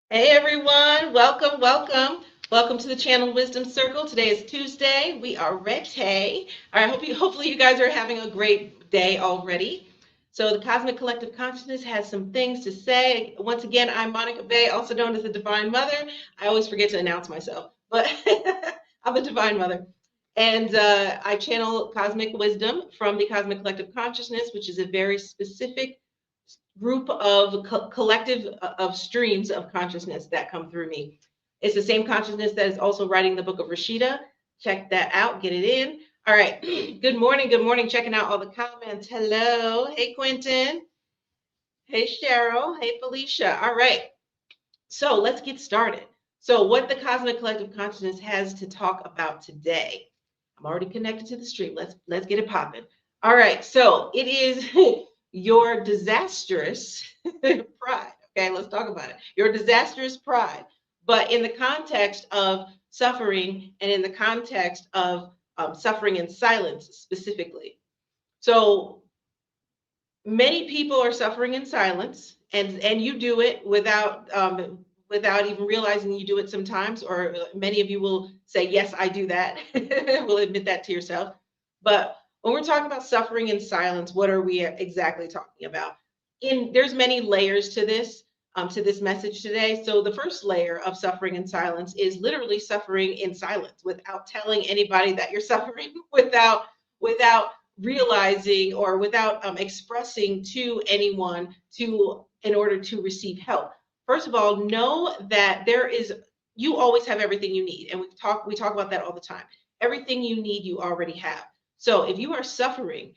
Hey everyone, welcome, welcome. Welcome to the Channel Wisdom Circle. Today is Tuesday. We are ready. All right, hopefully you guys are having a great day already. So the Cosmic Collective Consciousness has some things to say. Once again, I'm Monica Bay, also known as the Divine Mother. I always forget to announce myself, but I'm the Divine Mother. And I channel cosmic wisdom from the Cosmic Collective Consciousness, which is a very specific group of collective of streams of consciousness that come through me. It's the same consciousness that is also writing the book of Rashida. Check that out, get it in. All right. Good morning. Good morning. Checking out all the comments. Hello. Hey, Quentin. Hey, Cheryl. Hey, Felicia. All right. So let's get started. So, what the Cosmic Collective Consciousness has to talk about today. I'm already connected to the stream. Let's get it popping. All right. So it is your disastrous pride. Okay, let's talk about it. Your disastrous pride, but in the context of suffering and in the context of suffering in silence specifically. So many people are suffering in silence, and you do it without even realizing you do it sometimes, or many of you will say, yes, I do that. Will admit that to yourself. But when we're talking about suffering in silence, what are we exactly talking about? There's many layers to this message today. So the first layer of suffering in silence is literally suffering in silence without telling anybody that you're suffering, without realizing or without expressing to anyone to in order to receive help. First of all, know that you always have everything you need, and we talk about that all the time. Everything you need you already have. So if you are suffering,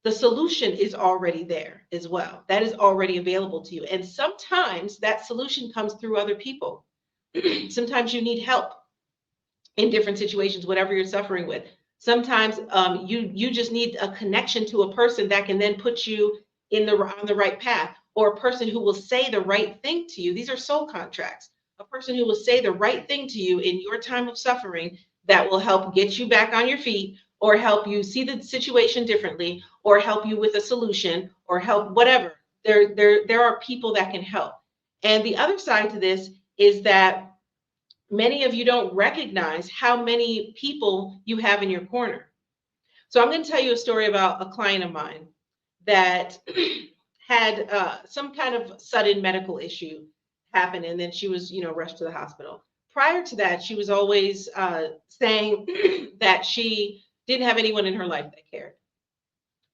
the solution is already there as well. That is already available to you. And sometimes that solution comes through other people. Sometimes you need help in different situations, whatever you're suffering with. Sometimes you just need a connection to a person that can then put you on the right path, or a person who will say the right thing to you. These are soul contracts. A person who will say the right thing to you in your time of suffering that will help get you back on your feet, or help you see the situation differently, or help you with a solution, or help whatever. There are people that can help. And the other side to this is that many of you don't recognize how many people you have in your corner. So I'm going to tell you a story about a client of mine that had some kind of sudden medical issue happen, and then she was, rushed to the hospital. Prior to that, she was always saying that she didn't have anyone in her life that cared.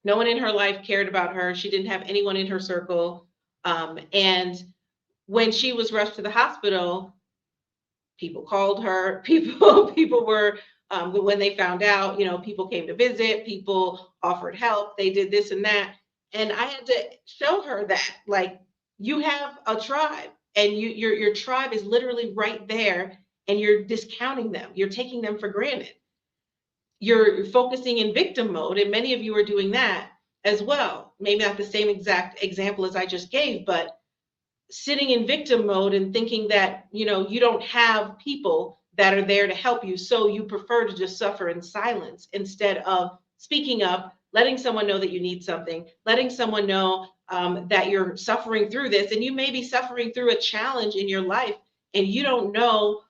No one in her life cared about her. She didn't have anyone in her circle. And when she was rushed to the hospital, people called her. People were when they found out, people came to visit. People offered help. They did this and that, and I had to show her that, like, you have a tribe, and your tribe is literally right there, and you're discounting them. You're taking them for granted. You're focusing in victim mode, and many of you are doing that as well. Maybe not the same exact example as I just gave, but sitting in victim mode and thinking that you don't have people that are there to help you, so you prefer to just suffer in silence instead of speaking up, letting someone know that you need something, letting someone know that you're suffering through this, and you may be suffering through a challenge in your life, and you don't know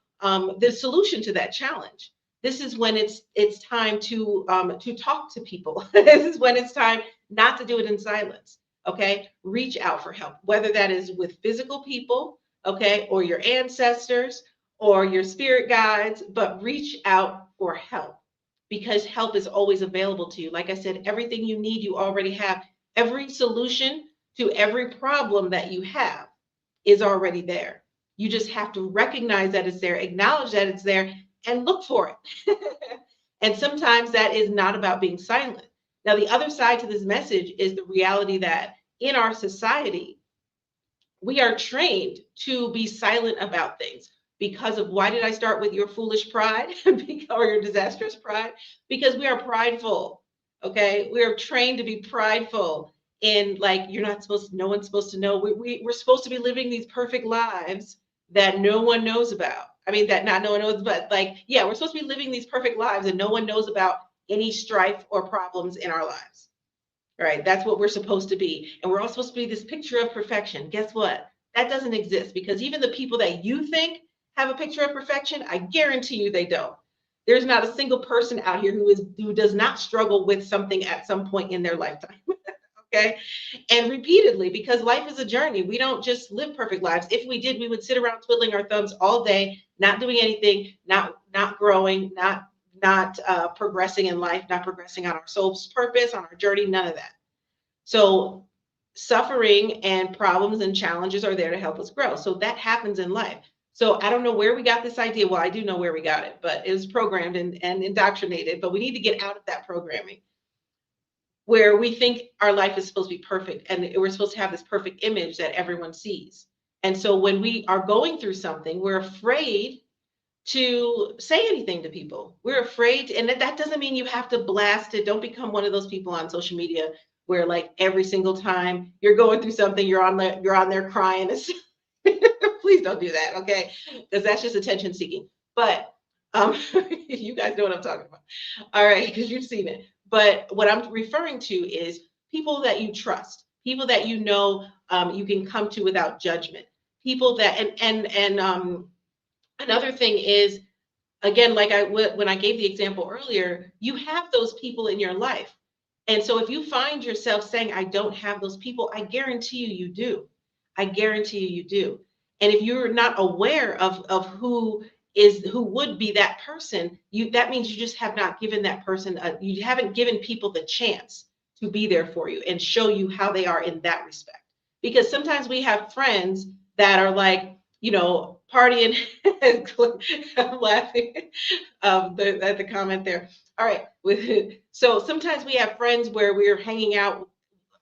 the solution to that challenge. This is when it's time to talk to people. This is when it's time not to do it in silence. Okay, reach out for help, whether that is with physical people, okay, or your ancestors or your spirit guides, but reach out for help, because help is always available to you. Like I said, everything you need you already have. Every solution to every problem that you have is already there. You just have to recognize that it's there, acknowledge that it's there, and look for it. And sometimes that is not about being silent. Now, the other side to this message is the reality that in our society, we are trained to be silent about things because of, why did I start with your foolish pride or your disastrous pride? Because we are prideful. Okay, we are trained to be prideful in, like, you're not supposed to, no one's supposed to know. We're supposed to be living these perfect lives that no one knows about. I mean, that not no one knows, but, like, yeah, we're supposed to be living these perfect lives and no one knows about any strife or problems in our lives. Right? That's what we're supposed to be. And we're all supposed to be this picture of perfection. Guess what? That doesn't exist, because even the people that you think have a picture of perfection, I guarantee you they don't. There's not a single person out here who does not struggle with something at some point in their lifetime. Okay. And repeatedly, because life is a journey. We don't just live perfect lives. If we did, we would sit around twiddling our thumbs all day, not doing anything, not growing, not progressing in life, not progressing on our soul's purpose, on our journey, none of that. So suffering and problems and challenges are there to help us grow. So that happens in life. So I don't know where we got this idea. Well, I do know where we got it, but it was programmed and indoctrinated. But we need to get out of that programming where we think our life is supposed to be perfect and we're supposed to have this perfect image that everyone sees. And so when we are going through something, we're afraid to say anything to people. We're afraid, and that doesn't mean you have to blast it. Don't become one of those people on social media where like every single time you're going through something, you're on there crying. Please don't do that, okay? Because that's just attention seeking. But you guys know what I'm talking about. All right, because you've seen it. But what I'm referring to is people that you trust, people that you know you can come to without judgment, people that and another thing is, again, like when I gave the example earlier, you have those people in your life. And so if you find yourself saying, I don't have those people, I guarantee you do. I guarantee you do. And if you're not aware of who would be that person, that means you just have not given that person, you haven't given people the chance to be there for you and show you how they are in that respect. Because sometimes we have friends that are like, partying. I'm laughing at the comment there. All right. So sometimes we have friends where we're hanging out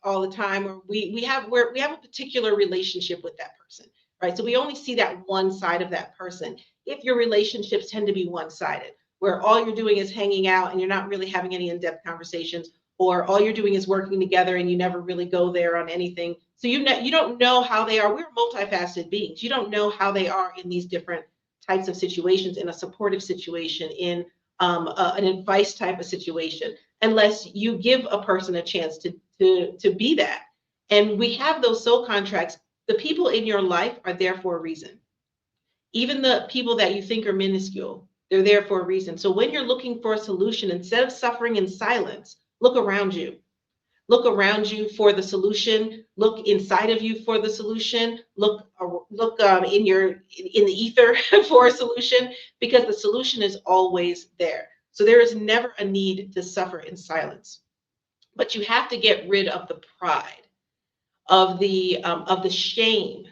all the time, or we have a particular relationship with that person, right? So we only see that one side of that person. If your relationships tend to be one-sided, where all you're doing is hanging out and you're not really having any in-depth conversations, or all you're doing is working together and you never really go there on anything. So you don't know how they are. We're multifaceted beings. You don't know how they are in these different types of situations, in a supportive situation, in an advice type of situation, unless you give a person a chance to be that. And we have those soul contracts. The people in your life are there for a reason. Even the people that you think are minuscule, they're there for a reason. So when you're looking for a solution, instead of suffering in silence, look around you. Look around you for the solution. Look inside of you for the solution. Look in the ether for a solution, because the solution is always there. So there is never a need to suffer in silence. But you have to get rid of the pride, of the shame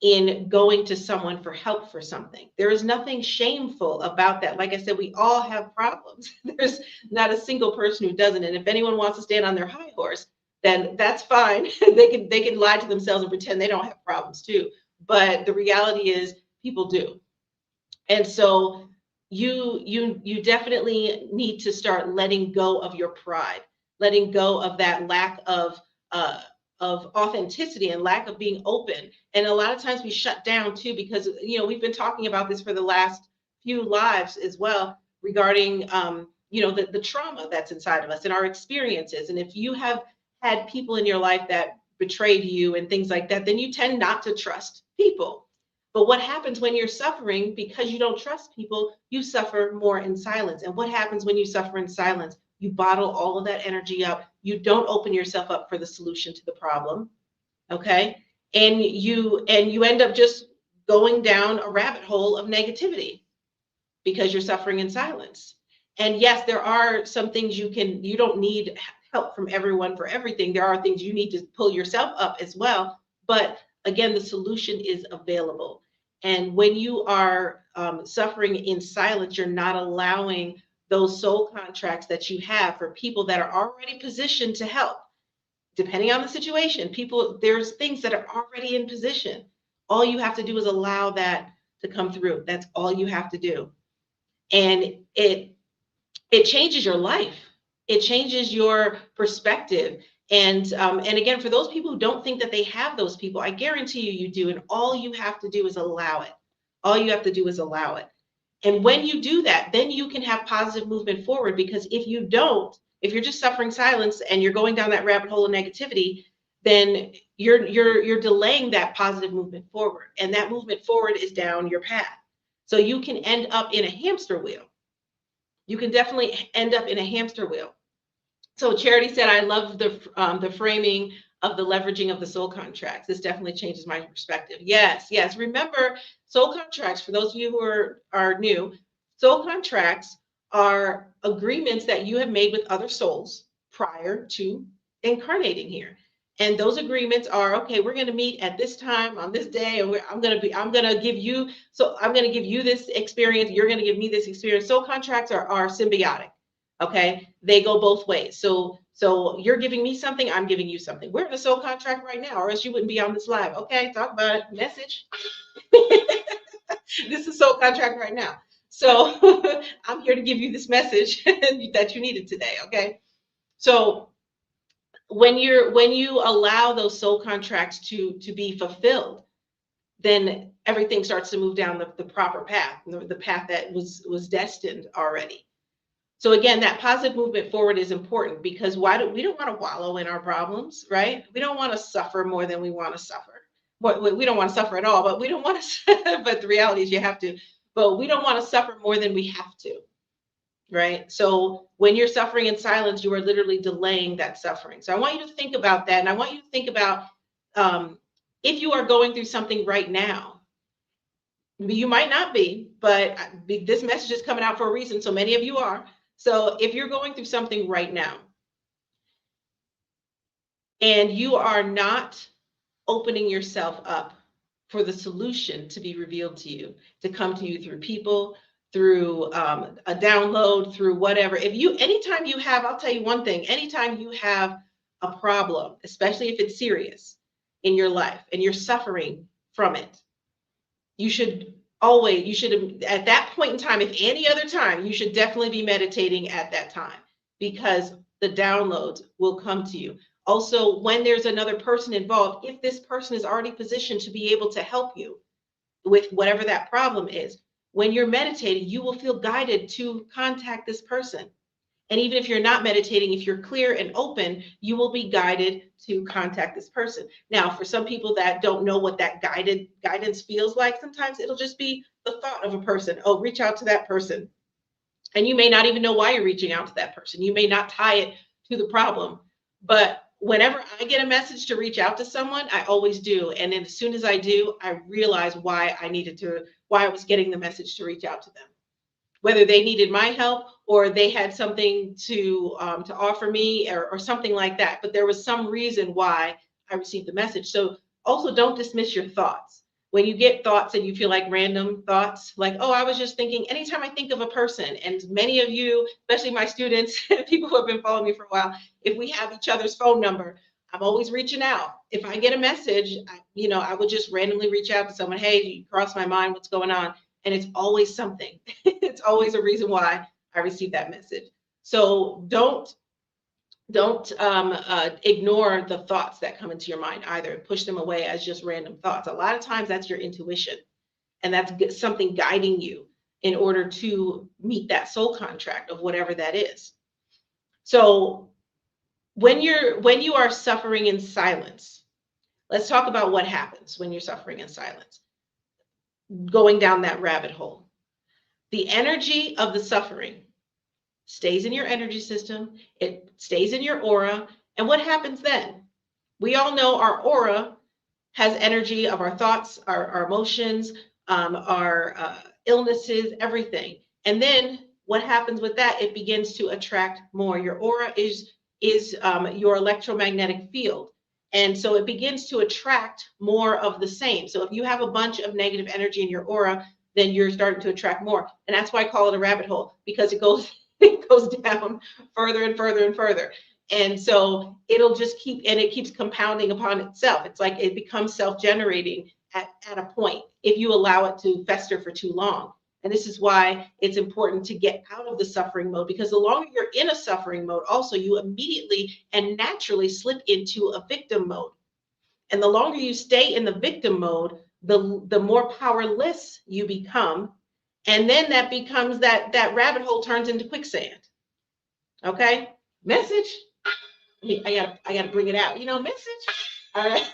in going to someone for help for something. There is nothing shameful about that. Like I said, we all have problems. There's not a single person who doesn't. And if anyone wants to stand on their high horse, then that's fine. they can lie to themselves and pretend they don't have problems too. But the reality is people do. And so you definitely need to start letting go of your pride, letting go of that lack of authenticity and lack of being open. And a lot of times we shut down too, because we've been talking about this for the last few lives as well, regarding the trauma that's inside of us and our experiences. And if you have had people in your life that betrayed you and things like that, then you tend not to trust people. But what happens when you're suffering because you don't trust people? You suffer more in silence. And what happens when you suffer in silence? You bottle all of that energy up. You don't open yourself up for the solution to the problem. Okay. And you end up just going down a rabbit hole of negativity because you're suffering in silence. And yes, there are some things you don't need help from everyone for everything. There are things you need to pull yourself up as well. But again, the solution is available. And when you are suffering in silence, you're not allowing those soul contracts that you have for people that are already positioned to help. Depending on the situation, there's things that are already in position. All you have to do is allow that to come through. That's all you have to do. And it changes your life. It changes your perspective. And again, for those people who don't think that they have those people, I guarantee you do. And all you have to do is allow it. All you have to do is allow it. And when you do that, then you can have positive movement forward. Because if you're just suffering silence and you're going down that rabbit hole of negativity, then you're delaying that positive movement forward. And that movement forward is down your path. So you can end up in a hamster wheel. You can definitely end up in a hamster wheel. So Charity said, I love the framing of the leveraging of the soul contracts. This definitely changes my perspective. Yes, yes. Remember, soul contracts, for those of you who are new, soul contracts are agreements that you have made with other souls prior to incarnating here. And those agreements are, okay, we're going to meet at this time on this day, and I'm going to give you, so I'm going to give you this experience. You're going to give me this experience. Soul contracts are symbiotic. Okay, they go both ways. So you're giving me something, I'm giving you something. We're in a soul contract right now, or else you wouldn't be on this live. Okay, talk about it. Message. This is soul contract right now. So I'm here to give you this message that you needed today. Okay. So when you allow those soul contracts to be fulfilled, then everything starts to move down the proper path, the path that was destined already. So again, that positive movement forward is important, because we don't want to wallow in our problems, right? We don't want to suffer more than we want to suffer. We don't want to suffer at all, but we don't want to. But the reality is you have to. But we don't want to suffer more than we have to, right? So when you're suffering in silence, you are literally delaying that suffering. So I want you to think about that, and I want you to think about if you are going through something right now. You might not be, but this message is coming out for a reason. So many of you are. So if you're going through something right now and you are not opening yourself up for the solution to be revealed to you, to come to you through people, through a download, through whatever. Anytime you have, I'll tell you one thing, anytime you have a problem, especially if it's serious in your life and you're suffering from it, you should at that point in time, if any other time, you should definitely be meditating at that time, because the downloads will come to you. Also, when there's another person involved, if this person is already positioned to be able to help you with whatever that problem is, when you're meditating, you will feel guided to contact this person. And even if you're not meditating, if you're clear and open, you will be guided to contact this person. Now, for some people that don't know what that guidance feels like, sometimes it'll just be the thought of a person. Oh, reach out to that person. And you may not even know why you're reaching out to that person. You may not tie it to the problem. But whenever I get a message to reach out to someone, I always do. And then as soon as I do, I realize why I was getting the message to reach out to them. Whether they needed my help or they had something to offer me or something like that. But there was some reason why I received the message. So also don't dismiss your thoughts. When you get thoughts and you feel like random thoughts, like, oh, I was just thinking, anytime I think of a person, and many of you, especially my students, people who have been following me for a while, if we have each other's phone number, I'm always reaching out. If I get a message, I would just randomly reach out to someone. Hey, you crossed my mind. What's going on? And it's always something. It's always a reason why I received that message. So don't ignore the thoughts that come into your mind either. Push them away as just random thoughts. A lot of times that's your intuition, and that's something guiding you in order to meet that soul contract of whatever that is. So when you are suffering in silence, let's talk about what happens when you're suffering in silence. Going down that rabbit hole. The energy of the suffering stays in your energy system. It stays in your aura. And what happens then? We all know our aura has energy of our thoughts, our emotions, our illnesses, everything. And then what happens with that? It begins to attract more. Your aura is your electromagnetic field. And so it begins to attract more of the same. So if you have a bunch of negative energy in your aura, then you're starting to attract more. And that's why I call it a rabbit hole, because it goes down further and further and further. And so it'll just it keeps compounding upon itself. It's like it becomes self-generating at a point if you allow it to fester for too long. And this is why it's important to get out of the suffering mode, because the longer you're in a suffering mode, also you immediately and naturally slip into a victim mode. And the longer you stay in the victim mode, the more powerless you become. And then that becomes that rabbit hole turns into quicksand. Okay? Message. I gotta bring it out. Message. All right.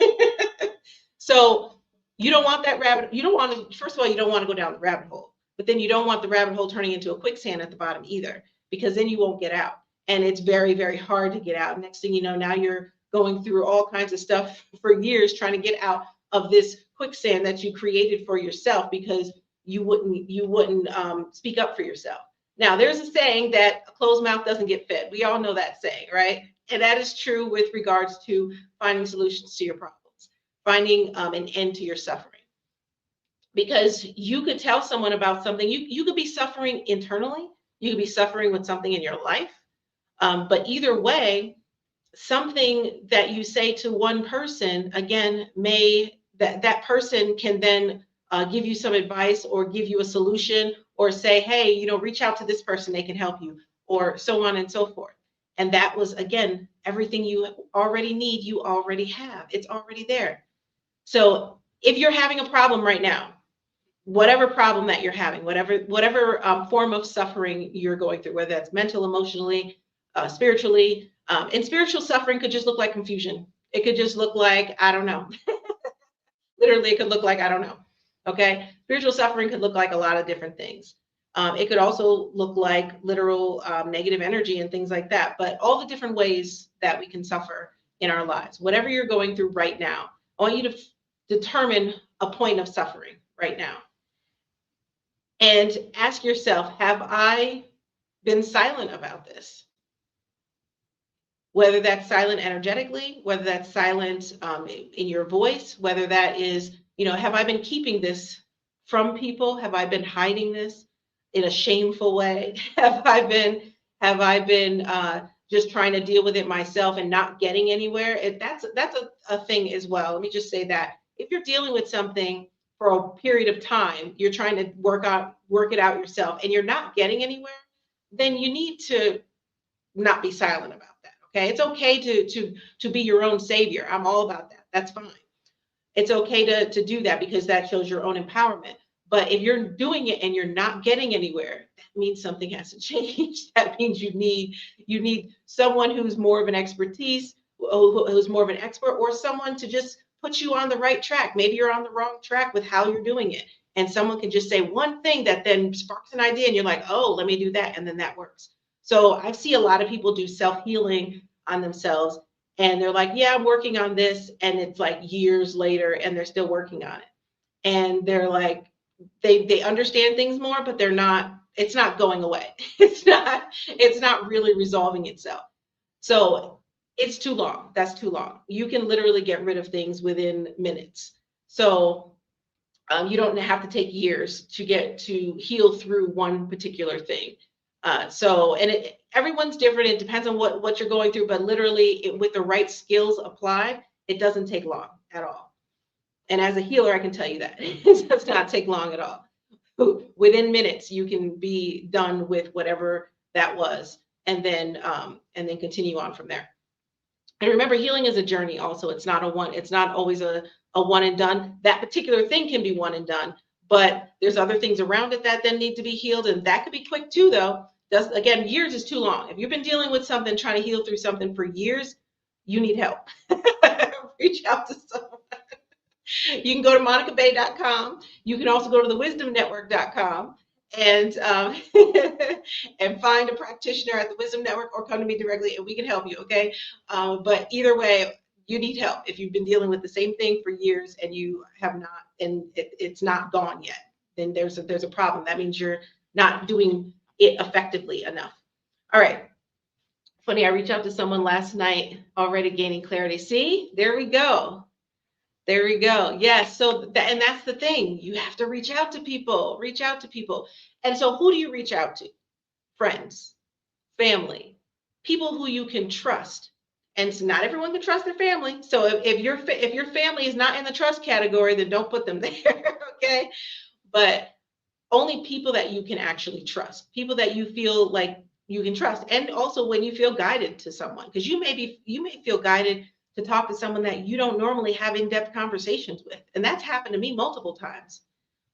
So you don't want that rabbit. You don't want to, first of all, you don't want to go down the rabbit hole, but then you don't want the rabbit hole turning into a quicksand at the bottom either, because then you won't get out. And it's very, very hard to get out. Next thing you know, now you're going through all kinds of stuff for years trying to get out of this quicksand that you created for yourself because you wouldn't speak up for yourself. Now, there's a saying that a closed mouth doesn't get fed. We all know that saying, right? And that is true with regards to finding solutions to your problems, finding an end to your suffering. Because you could tell someone about something, you could be suffering internally, you could be suffering with something in your life. But either way, something that you say to one person, again, that person can then give you some advice or give you a solution or say, hey, reach out to this person, they can help you, or so on and so forth. And that was, again, everything you already need, you already have. It's already there. So if you're having a problem right now, whatever problem that you're having, whatever form of suffering you're going through, whether that's mental, emotionally, spiritually, and spiritual suffering could just look like confusion. It could just look like, I don't know. Literally, it could look like, I don't know. Okay. Spiritual suffering could look like a lot of different things. It could also look like literal negative energy and things like that. But all the different ways that we can suffer in our lives, whatever you're going through right now, I want you to determine a point of suffering right now. And ask yourself, have I been silent about this? Whether that's silent energetically, whether that's silent in your voice, whether that is, have I been keeping this from people? Have I been hiding this in a shameful way? Have I been just trying to deal with it myself and not getting anywhere? That's a thing as well. Let me just say that if you're dealing with something for a period of time, you're trying to work it out yourself, and you're not getting anywhere, then you need to not be silent about that. Okay, it's okay to be your own savior. I'm all about that. That's fine. It's okay to do that because that shows your own empowerment. But if you're doing it and you're not getting anywhere, that means something has to change. That means you need someone who's more of an expertise, who's more of an expert, or someone to just put you on the right track. Maybe you're on the wrong track with how you're doing it. And someone can just say one thing that then sparks an idea and you're like, oh, let me do that. And then that works. So I see a lot of people do self-healing on themselves and they're like, yeah, I'm working on this. And it's like years later and they're still working on it. And they're like, they understand things more, but it's not going away. It's not really resolving itself. So it's too long. That's too long. You can literally get rid of things within minutes. So you don't have to take years to get to heal through one particular thing. Everyone's different. It depends on what you're going through, but literally with the right skills applied, it doesn't take long at all. And as a healer, I can tell you that it does not take long at all. Within minutes, you can be done with whatever that was, and then continue on from there. And remember, healing is a journey. Also, it's not always a one and done. That particular thing can be one and done, but there's other things around it that then need to be healed, and that could be quick too, though. Again, years is too long. If you've been dealing with something, trying to heal through something for years, you need help. Reach out to someone. You can go to monicabay.com. You can also go to thewisdomnetwork.com and and find a practitioner at the Wisdom Network or come to me directly and we can help you, okay? But either way, you need help. If you've been dealing with the same thing for years and you have not, and it's not gone yet, then there's a problem. That means you're not doing it effectively enough. All right. Funny, I reached out to someone last night, already gaining clarity. See, there we go. There we go. Yes. So and that's the thing. You have to reach out to people. Reach out to people. And so who do you reach out to? Friends, family, people who you can trust. And so not everyone can trust their family. So if your family is not in the trust category, then don't put them there. Okay. But only people that you can actually trust, people that you feel like you can trust. And also when you feel guided to someone, because you may feel guided to talk to someone that you don't normally have in-depth conversations with. And that's happened to me multiple times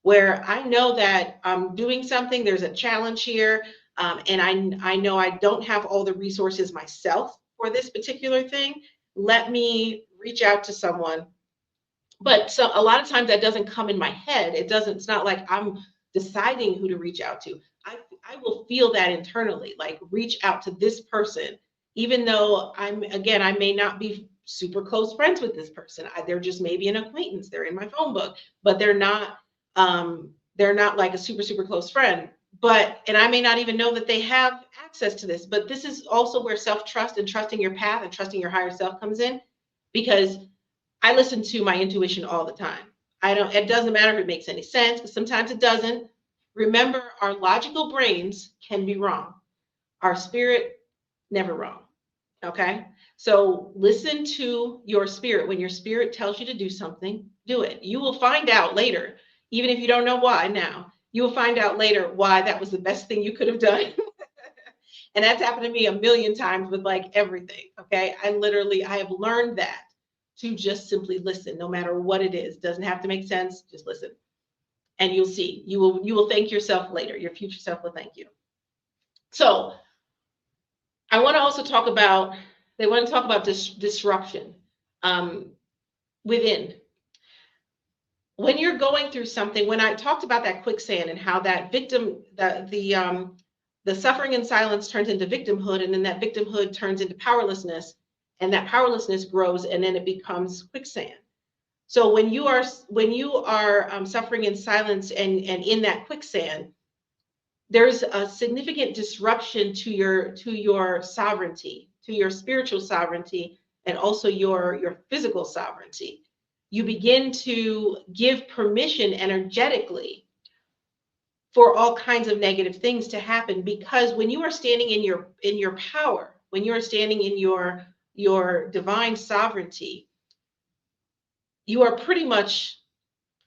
where I know that I'm doing something, there's a challenge here, and I know I don't have all the resources myself for this particular thing. Let me reach out to someone. But so a lot of times that doesn't come in my head. It's not like I'm deciding who to reach out to. I will feel that internally, like reach out to this person, even though I may not be super close friends with this person. They're just maybe an acquaintance. They're in my phone book, but they're not like a super, super close friend. And I may not even know that they have access to this, but this is also where self-trust and trusting your path and trusting your higher self comes in, because I listen to my intuition all the time. It doesn't matter if it makes any sense, because sometimes it doesn't. Remember, our logical brains can be wrong. Our spirit, never wrong. Okay? So listen to your spirit. When your spirit tells you to do something, do it. You will find out later, even if you don't know why now, you will find out later why that was the best thing you could have done. And that's happened to me a million times with like everything. Okay? I have learned that, to just simply listen, no matter what it is. Doesn't have to make sense, just listen. And you'll see, you will thank yourself later. Your future self will thank you. So I want to also talk about, disruption within. When you're going through something, when I talked about that quicksand and how that the suffering in silence turns into victimhood, and then that victimhood turns into powerlessness, and that powerlessness grows, and then it becomes quicksand. So when you are suffering in silence and in that quicksand, there's a significant disruption to your sovereignty, to your spiritual sovereignty, and also your physical sovereignty. You begin to give permission energetically for all kinds of negative things to happen, because when you are standing in your power, when you are standing in your divine sovereignty, you are pretty much,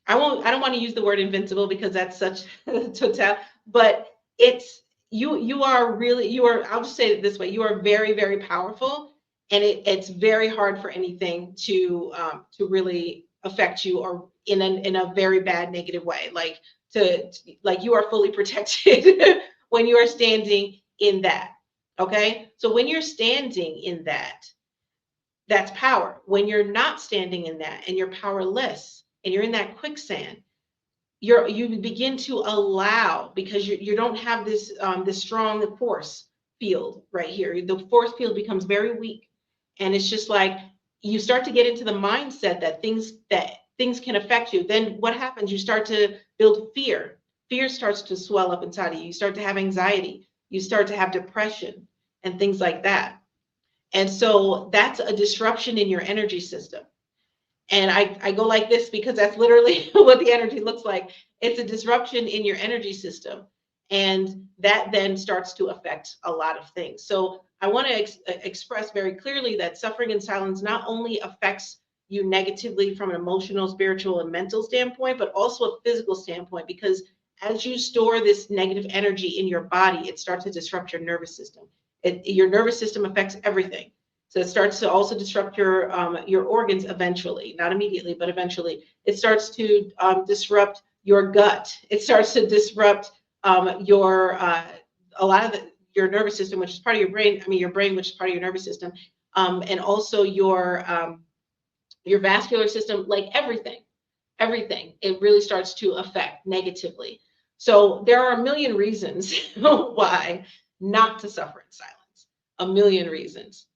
I don't want to use the word invincible because that's such total, but I'll just say it this way, you are very, very powerful, and it's very hard for anything to really affect you, or in a very bad negative way, like you are fully protected when you are standing in that. Okay, so when you're standing in that, that's power. When you're not standing in that and you're powerless and you're in that quicksand, you begin to allow, because you don't have this strong force field right here. The force field becomes very weak, and it's just like you start to get into the mindset that things can affect you. Then what happens? You start to build fear. Fear starts to swell up inside of you. You start to have anxiety. You start to have depression and things like that. And so that's a disruption in your energy system. And I go like this because that's literally what the energy looks like. It's a disruption in your energy system. And that then starts to affect a lot of things. So I want to express very clearly that suffering in silence not only affects you negatively from an emotional, spiritual, and mental standpoint, but also a physical standpoint, because as you store this negative energy in your body, it starts to disrupt your nervous system. Your nervous system affects everything. So it starts to also disrupt your organs eventually, not immediately, but eventually. It starts to disrupt your gut. It starts to disrupt a lot of your nervous system, which is part of your brain. I mean, your brain, which is part of your nervous system, and also your vascular system, like everything. It really starts to affect negatively. So there are a million reasons why not to suffer in silence. A million reasons.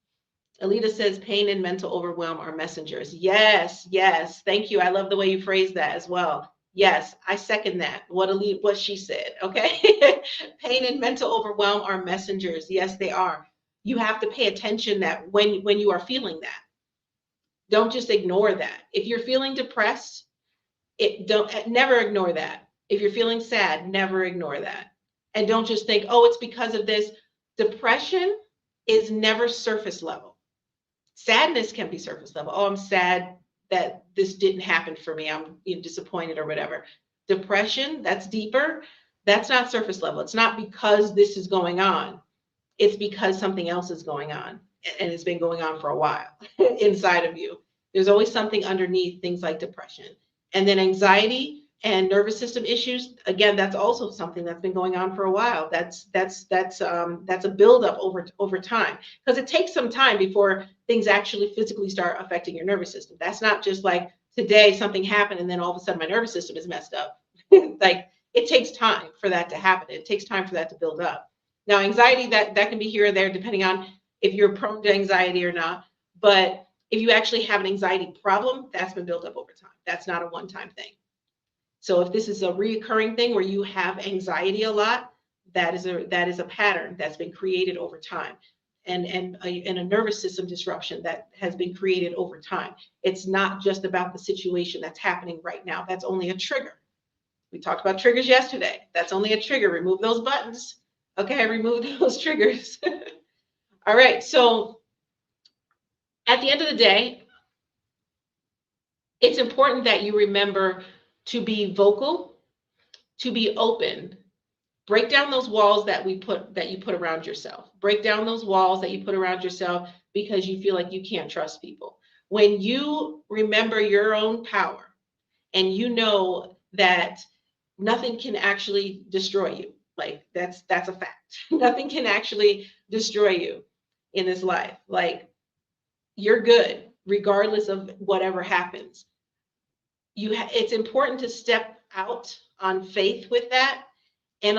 Alita says pain and mental overwhelm are messengers. Yes, yes. Thank you. I love the way you phrased that as well. Yes, I second that. What she said. Okay. Pain and mental overwhelm are messengers. Yes, they are. You have to pay attention that when you are feeling that, don't just ignore that. If you're feeling depressed, never ignore that. If you're feeling sad, never ignore that. And don't just think, oh, it's because of this. Depression is never surface level. Sadness can be surface level. Oh, I'm sad that this didn't happen for me. I'm disappointed or whatever. Depression, that's deeper. That's not surface level. It's not because this is going on. It's because something else is going on, and it's been going on for a while inside of you. There's always something underneath things like depression. And then anxiety, And nervous system issues, again, that's also something that's been going on for a while. That's a buildup over time, because it takes some time before things actually physically start affecting your nervous system. That's not just like today something happened and then all of a sudden my nervous system is messed up. Like, it takes time for that to happen. It takes time for that to build up. Now, anxiety, that can be here or there depending on if you're prone to anxiety or not. But if you actually have an anxiety problem, that's been built up over time. That's not a one-time thing. So if this is a reoccurring thing where you have anxiety a lot, that is a pattern that's been created over time, and a nervous system disruption that has been created over time. It's not just about the situation that's happening right now. That's only a trigger. We talked about triggers yesterday. That's only a trigger. Remove those buttons. Okay, remove those triggers. All right. So at the end of the day, it's important that you remember to be vocal, to be open. Break down those walls that you put around yourself. Break down those walls that you put around yourself because you feel like you can't trust people. When you remember your own power and you know that nothing can actually destroy you, like that's a fact. Nothing can actually destroy you in this life. Like, you're good regardless of whatever happens. It's important to step out on faith with that and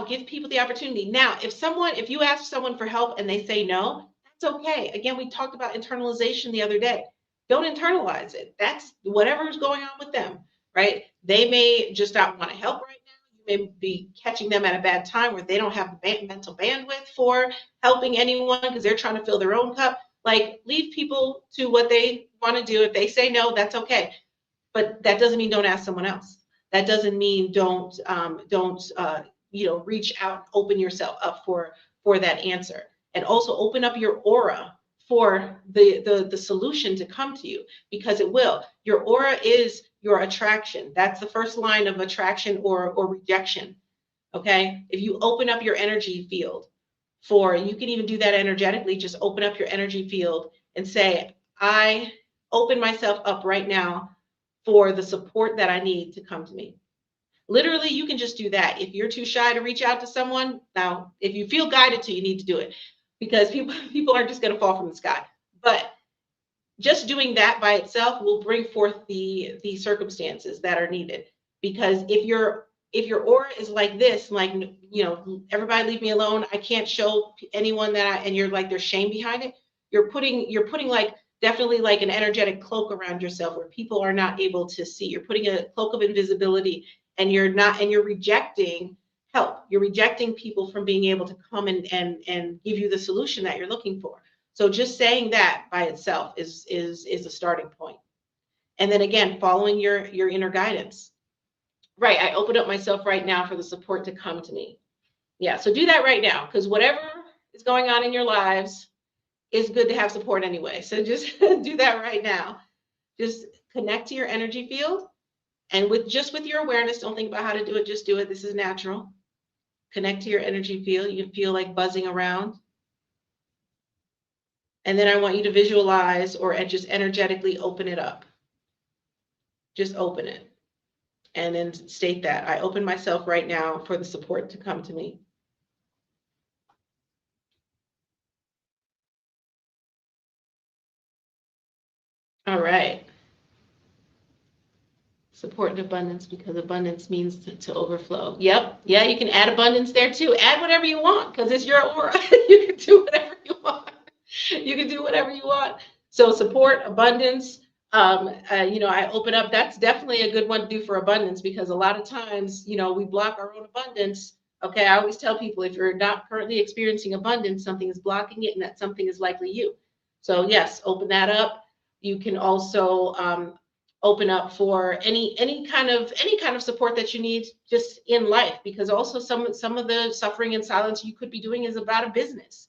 give people the opportunity. Now, if you ask someone for help and they say no, that's okay. Again, we talked about internalization the other day. Don't internalize it. That's whatever's going on with them, right? They may just not want to help right now. You may be catching them at a bad time where they don't have mental bandwidth for helping anyone because they're trying to fill their own cup. Like, leave people to what they want to do. If they say no, that's okay. But that doesn't mean don't ask someone else. That doesn't mean don't reach out, open yourself up for that answer, and also open up your aura for the solution to come to you, because it will. Your aura is your attraction. That's the first line of attraction or rejection. Okay, if you open up your energy field and you can even do that energetically, just open up your energy field and say, I open myself up right now for the support that I need to come to me. Literally, you can just do that. If you're too shy to reach out to someone, now, if you feel guided to, you need to do it, because people aren't just going to fall from the sky. But just doing that by itself will bring forth the circumstances that are needed. Because if your aura is like this, like, everybody leave me alone, I can't show anyone and you're like, there's shame behind it. You're putting like, definitely like an energetic cloak around yourself where people are not able to see. You're putting a cloak of invisibility, and you're rejecting help. You're rejecting people from being able to come and give you the solution that you're looking for. So just saying that by itself is a starting point. And then again, following your inner guidance. Right, I open up myself right now for the support to come to me. Yeah, so do that right now, because whatever is going on in your lives, it's good to have support anyway. So just do that right now. Just connect to your energy field, and with your awareness, don't think about how to do it, just do it. This is natural. Connect to your energy field. You feel like buzzing around. And then I want you to visualize or just energetically open it up. Just open it. And then state that I open myself right now for the support to come to me. All right. Support and abundance, because abundance means to overflow. Yep. Yeah, you can add abundance there too. Add whatever you want, because it's your aura. You can do whatever you want. You can do whatever you want. So support, abundance. I open up. That's definitely a good one to do for abundance, because a lot of times, we block our own abundance. Okay, I always tell people, if you're not currently experiencing abundance, something is blocking it, and that something is likely you. So yes, open that up. You can also open up for any kind of support that you need just in life, because also some of the suffering and silence you could be doing is about a business.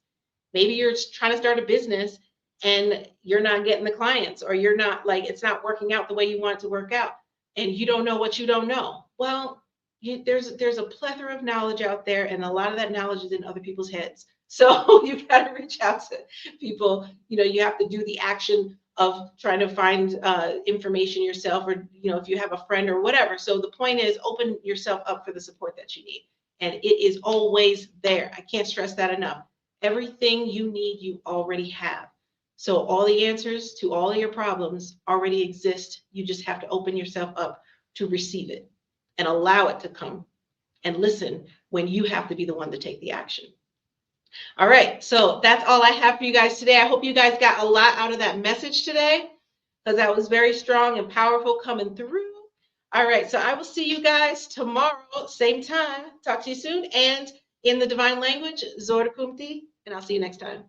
Maybe you're trying to start a business and you're not getting the clients, or you're not, like, it's not working out the way you want it to work out, and you don't know what you don't know. Well, there's a plethora of knowledge out there, and a lot of that knowledge is in other people's heads. So you've got to reach out to people. You have to do the action of trying to find information yourself, or if you have a friend or whatever. So the point is, open yourself up for the support that you need, and it is always there. I can't stress that enough. Everything you need, you already have. So all the answers to all of your problems already exist. You just have to open yourself up to receive it and allow it to come, and listen when you have to be the one to take the action. All right, so that's all I have for you guys today. I hope you guys got a lot out of that message today, because that was very strong and powerful coming through. All right, so I will see you guys tomorrow, same time. Talk to you soon. And in the divine language, Zorda Kumti, and I'll see you next time.